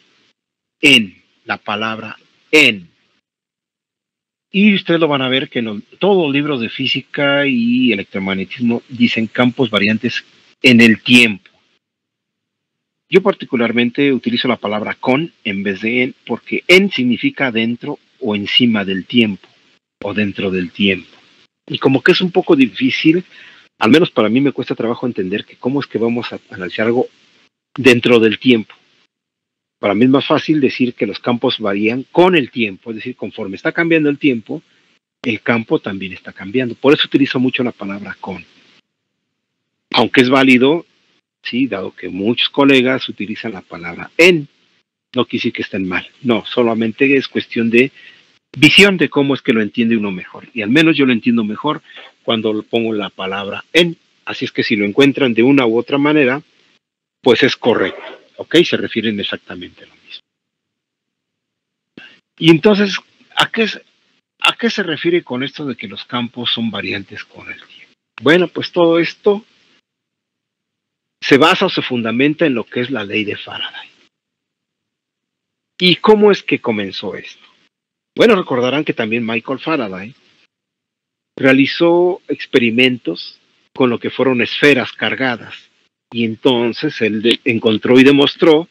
en, la palabra en. Y ustedes lo van a ver que en todos los libros de física y electromagnetismo dicen campos variantes en el tiempo. Yo particularmente utilizo la palabra con en vez de en, porque en significa dentro o encima del tiempo, o dentro del tiempo. Y como que es un poco difícil, al menos para mí me cuesta trabajo entender que cómo es que vamos a analizar algo dentro del tiempo. Para mí es más fácil decir que los campos varían con el tiempo, es decir, conforme está cambiando el tiempo, el campo también está cambiando. Por eso utilizo mucho la palabra con. Aunque es válido, sí, dado que muchos colegas utilizan la palabra en, no quiere decir que estén mal. No, solamente es cuestión de visión de cómo es que lo entiende uno mejor. Y al menos yo lo entiendo mejor cuando pongo la palabra en. Así es que si lo encuentran de una u otra manera, pues es correcto. ¿Ok? Se refieren exactamente a lo mismo. Y entonces, ¿a qué se refiere con esto de que los campos son variantes con el tiempo? Bueno, pues todo esto se basa o se fundamenta en lo que es la ley de Faraday. ¿Y cómo es que comenzó esto? Bueno, recordarán que también Michael Faraday realizó experimentos con lo que fueron esferas cargadas. Y entonces él encontró y demostró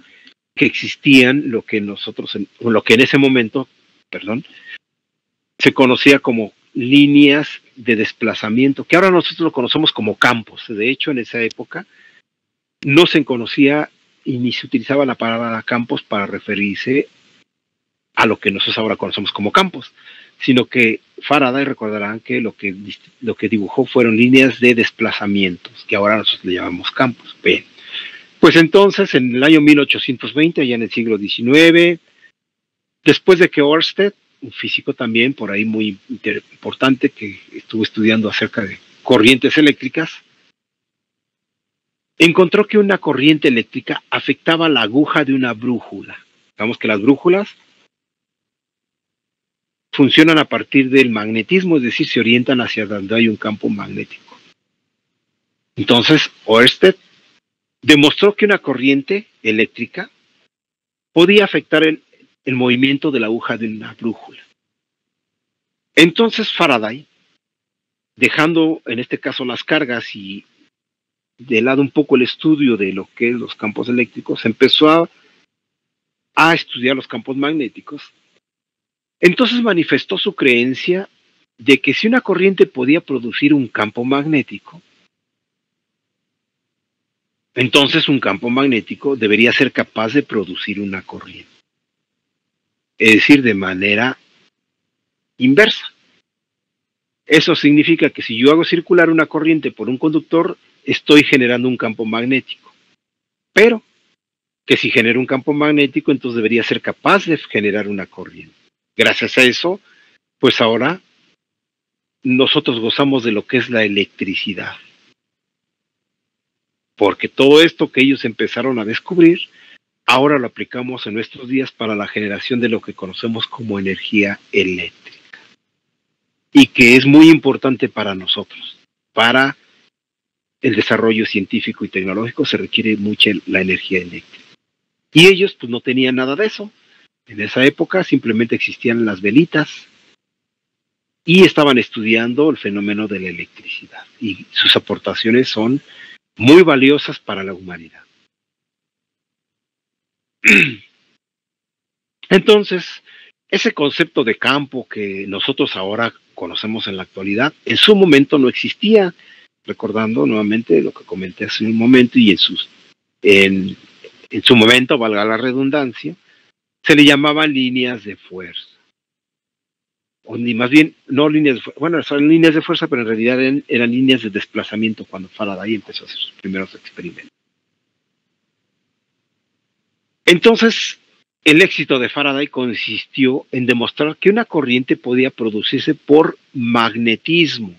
que existían lo que en ese momento, se conocía como líneas de desplazamiento, que ahora nosotros lo conocemos como campos. De hecho, en esa época no se conocía y ni se utilizaba la palabra campos para referirse a lo que nosotros ahora conocemos como campos, sino que Faraday, recordarán que lo que dibujó fueron líneas de desplazamientos, que ahora nosotros le llamamos campos. Bien. Pues entonces, en el año 1820, allá en el siglo XIX, después de que Ørsted, un físico también por ahí muy importante que estuvo estudiando acerca de corrientes eléctricas, encontró que una corriente eléctrica afectaba la aguja de una brújula. Digamos que las brújulas funcionan a partir del magnetismo, es decir, se orientan hacia donde hay un campo magnético. Entonces, Ørsted demostró que una corriente eléctrica podía afectar el movimiento de la aguja de una brújula. Entonces Faraday, dejando en este caso las cargas y de lado un poco el estudio de lo que es los campos eléctricos, empezó a estudiar los campos magnéticos. Entonces manifestó su creencia de que si una corriente podía producir un campo magnético, entonces un campo magnético debería ser capaz de producir una corriente. Es decir, de manera inversa. Eso significa que si yo hago circular una corriente por un conductor, estoy generando un campo magnético. Pero que si genero un campo magnético, entonces debería ser capaz de generar una corriente. Gracias a eso, pues ahora nosotros gozamos de lo que es la electricidad. Porque todo esto que ellos empezaron a descubrir, ahora lo aplicamos en nuestros días para la generación de lo que conocemos como energía eléctrica. Y que es muy importante para nosotros. Para el desarrollo científico y tecnológico se requiere mucha la energía eléctrica. Y ellos pues no tenían nada de eso. En esa época simplemente existían las velitas y estaban estudiando el fenómeno de la electricidad. Y sus aportaciones son muy valiosas para la humanidad. Entonces, ese concepto de campo que nosotros ahora conocemos en la actualidad, en su momento no existía, recordando nuevamente lo que comenté hace un momento, y en su momento, valga la redundancia, se le llamaban líneas de fuerza. o ni más bien, no líneas de fuerza, bueno, son líneas de fuerza, pero en realidad eran líneas de desplazamiento cuando Faraday empezó a hacer sus primeros experimentos. Entonces, el éxito de Faraday consistió en demostrar que una corriente podía producirse por magnetismo,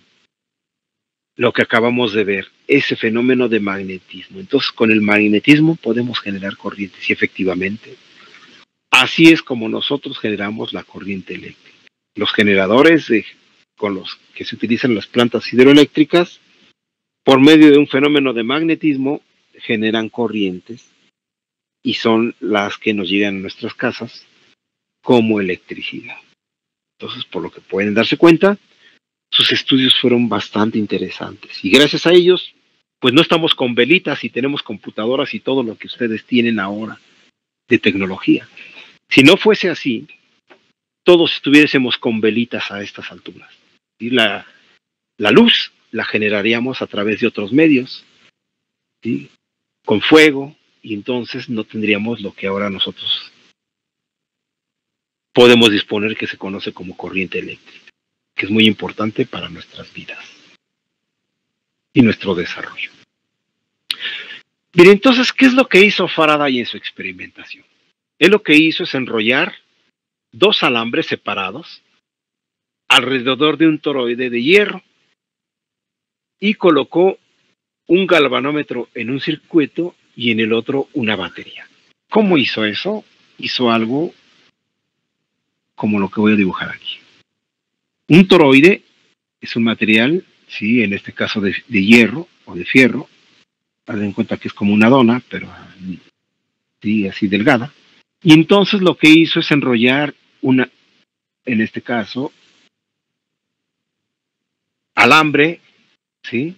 lo que acabamos de ver, ese fenómeno de magnetismo. Entonces, con el magnetismo podemos generar corrientes, y efectivamente, así es como nosotros generamos la corriente eléctrica. Los generadores con los que se utilizan las plantas hidroeléctricas, por medio de un fenómeno de magnetismo, generan corrientes y son las que nos llegan a nuestras casas como electricidad. Entonces, por lo que pueden darse cuenta, sus estudios fueron bastante interesantes y gracias a ellos, pues no estamos con velitas y tenemos computadoras y todo lo que ustedes tienen ahora de tecnología. Si no fuese así, todos estuviésemos con velitas a estas alturas. Y la luz la generaríamos a través de otros medios, ¿sí? Con fuego, y entonces no tendríamos lo que ahora nosotros podemos disponer, que se conoce como corriente eléctrica, que es muy importante para nuestras vidas y nuestro desarrollo. Bien, entonces, ¿qué es lo que hizo Faraday en su experimentación? Él lo que hizo es enrollar dos alambres separados alrededor de un toroide de hierro y colocó un galvanómetro en un circuito y en el otro una batería. ¿Cómo hizo eso? Hizo algo como lo que voy a dibujar aquí. Un toroide es un material, sí, en este caso de hierro o de fierro. Ten en cuenta que es como una dona, pero sí, así delgada. Y entonces lo que hizo es enrollar en este caso, alambre, ¿sí?,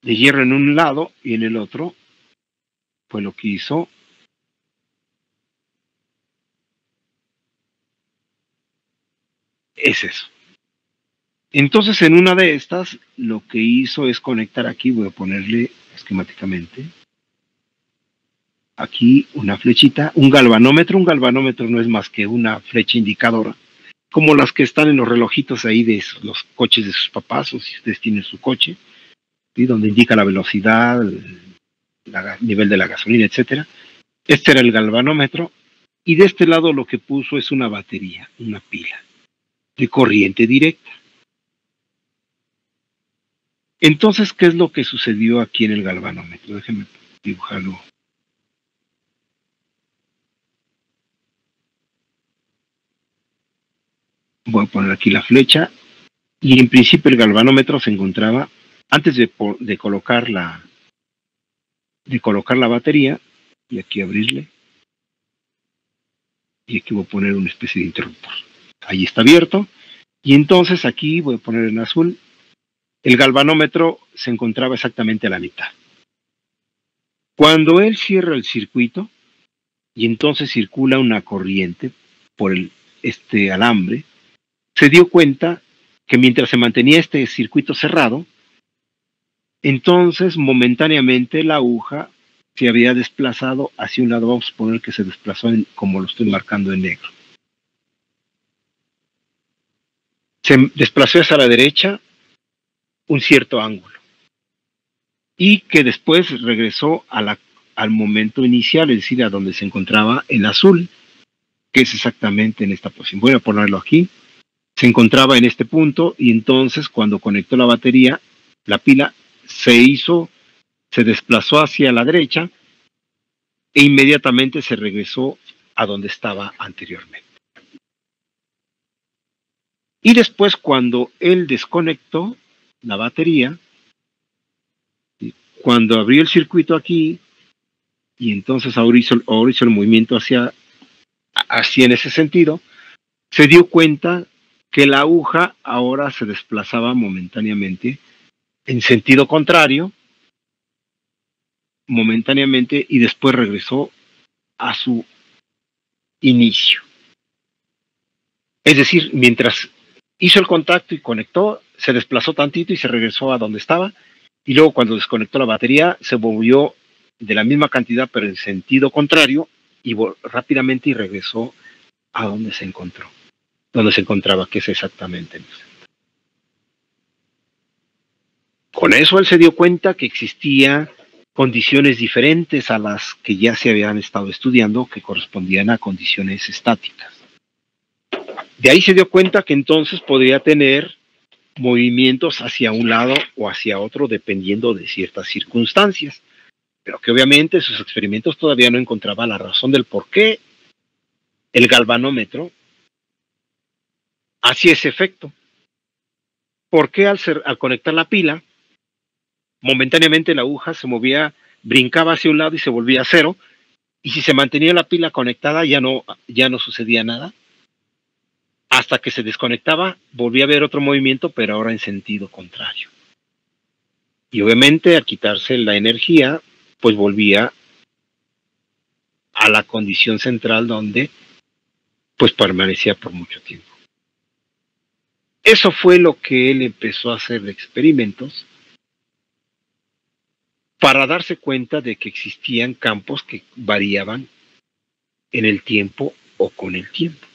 de hierro en un lado y en el otro, pues lo que hizo es eso. Entonces, en una de estas, lo que hizo es conectar aquí, voy a ponerle esquemáticamente, aquí una flechita, un galvanómetro. Un galvanómetro no es más que una flecha indicadora, como las que están en los relojitos ahí de los coches de sus papás, o si ustedes tienen su coche, ¿sí?, donde indica la velocidad, el nivel de la gasolina, etcétera. Este era el galvanómetro, y de este lado lo que puso es una batería, una pila de corriente directa. Entonces, ¿qué es lo que sucedió aquí en el galvanómetro? Déjenme dibujarlo. Voy a poner aquí la flecha, y en principio el galvanómetro se encontraba, antes de colocar la batería, y aquí abrirle, y aquí voy a poner una especie de interruptor. Ahí está abierto, y entonces aquí voy a poner en azul, el galvanómetro se encontraba exactamente a la mitad. Cuando él cierra el circuito, y entonces circula una corriente por este alambre, se dio cuenta que mientras se mantenía este circuito cerrado, entonces momentáneamente la aguja se había desplazado hacia un lado. Vamos a poner que se desplazó como lo estoy marcando en negro. Se desplazó hacia la derecha un cierto ángulo y que después regresó al momento inicial, es decir, a donde se encontraba el azul, que es exactamente en esta posición. Voy a ponerlo aquí. Se encontraba en este punto, y entonces cuando conectó la batería, la pila se desplazó hacia la derecha e inmediatamente se regresó a donde estaba anteriormente. Y después, cuando él desconectó la batería, cuando abrió el circuito aquí, y entonces ahora hizo el movimiento hacia en ese sentido, se dio cuenta que la aguja ahora se desplazaba momentáneamente en sentido contrario, y después regresó a su inicio. Es decir, mientras hizo el contacto y conectó, se desplazó tantito y se regresó a donde estaba, y luego cuando desconectó la batería se movió de la misma cantidad pero en sentido contrario, y rápidamente regresó a donde se encontró. donde se encontraba, que es exactamente en el centro. Con eso él se dio cuenta que existían condiciones diferentes a las que ya se habían estado estudiando, que correspondían a condiciones estáticas. De ahí se dio cuenta que entonces podría tener movimientos hacia un lado o hacia otro dependiendo de ciertas circunstancias, pero que obviamente sus experimentos todavía no encontraban la razón del por qué el galvanómetro hacía ese efecto. ¿Por qué al conectar la pila, momentáneamente la aguja se movía, brincaba hacia un lado y se volvía a cero, y si se mantenía la pila conectada ya no sucedía nada? Hasta que se desconectaba, volvía a haber otro movimiento, pero ahora en sentido contrario. Y obviamente al quitarse la energía, pues volvía a la condición central donde pues permanecía por mucho tiempo. Eso fue lo que él empezó a hacer de experimentos para darse cuenta de que existían campos que variaban en el tiempo o con el tiempo.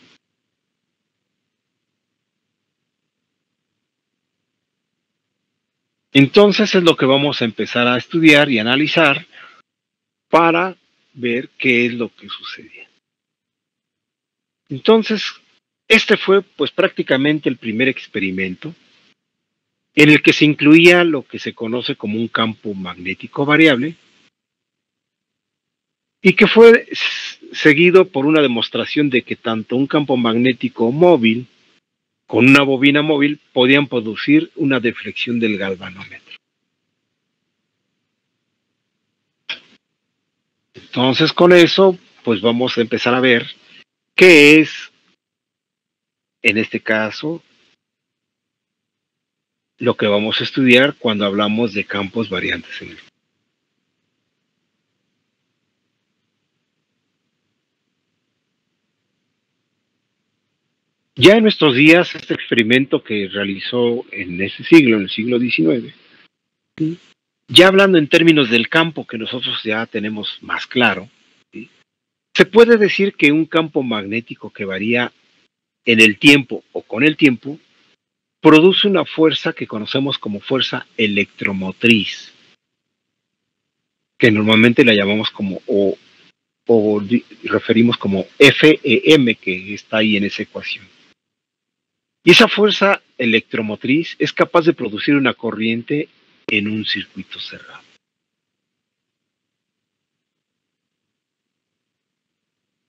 Entonces es lo que vamos a empezar a estudiar y analizar para ver qué es lo que sucedía. Entonces, este fue pues prácticamente el primer experimento en el que se incluía lo que se conoce como un campo magnético variable y que fue seguido por una demostración de que tanto un campo magnético móvil con una bobina móvil podían producir una deflexión del galvanómetro. Entonces con eso pues vamos a empezar a ver qué es en este caso lo que vamos a estudiar cuando hablamos de campos variantes en el tiempo. Ya en nuestros días, este experimento que realizó en ese siglo, en el siglo XIX, ¿sí?, ya hablando en términos del campo que nosotros ya tenemos más claro, ¿sí?, se puede decir que un campo magnético que varía en el tiempo o con el tiempo produce una fuerza que conocemos como fuerza electromotriz, que normalmente la llamamos como o referimos como FEM, que está ahí en esa ecuación. Y esa fuerza electromotriz es capaz de producir una corriente en un circuito cerrado.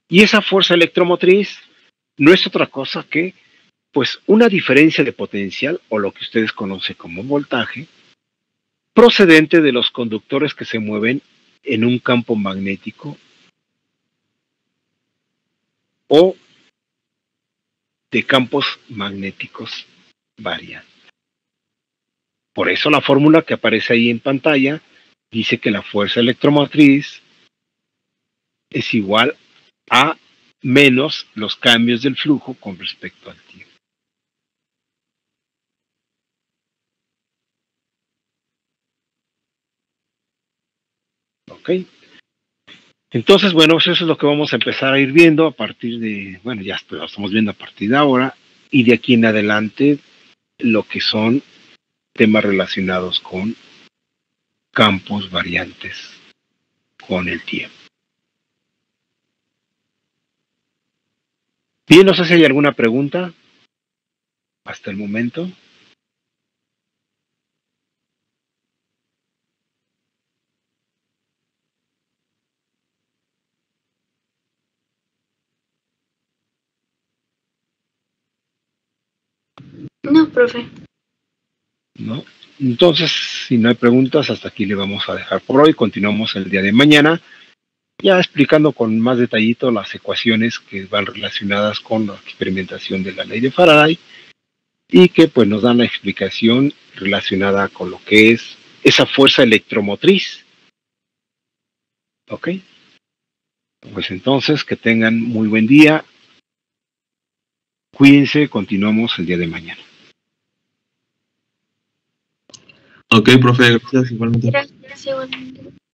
Y esa fuerza electromotriz no es otra cosa que pues una diferencia de potencial, o lo que ustedes conocen como voltaje, procedente de los conductores que se mueven en un campo magnético o de campos magnéticos variantes. Por eso la fórmula que aparece ahí en pantalla dice que la fuerza electromotriz es igual a menos los cambios del flujo con respecto al tiempo. ¿Ok? Entonces, bueno, eso es lo que vamos a empezar a ir viendo a partir de, bueno, ya lo estamos viendo a partir de ahora, y de aquí en adelante lo que son temas relacionados con campos variantes con el tiempo. Bien, no sé si hay alguna pregunta hasta el momento. No, profe. ¿No? Entonces, si no hay preguntas, hasta aquí le vamos a dejar por hoy. Continuamos el día de mañana, ya explicando con más detallito las ecuaciones que van relacionadas con la experimentación de la ley de Faraday y que pues nos dan la explicación relacionada con lo que es esa fuerza electromotriz. ¿Ok? Pues entonces, que tengan muy buen día. Cuídense, continuamos el día de mañana. Ok, profe, gracias igualmente. Gracias, igualmente.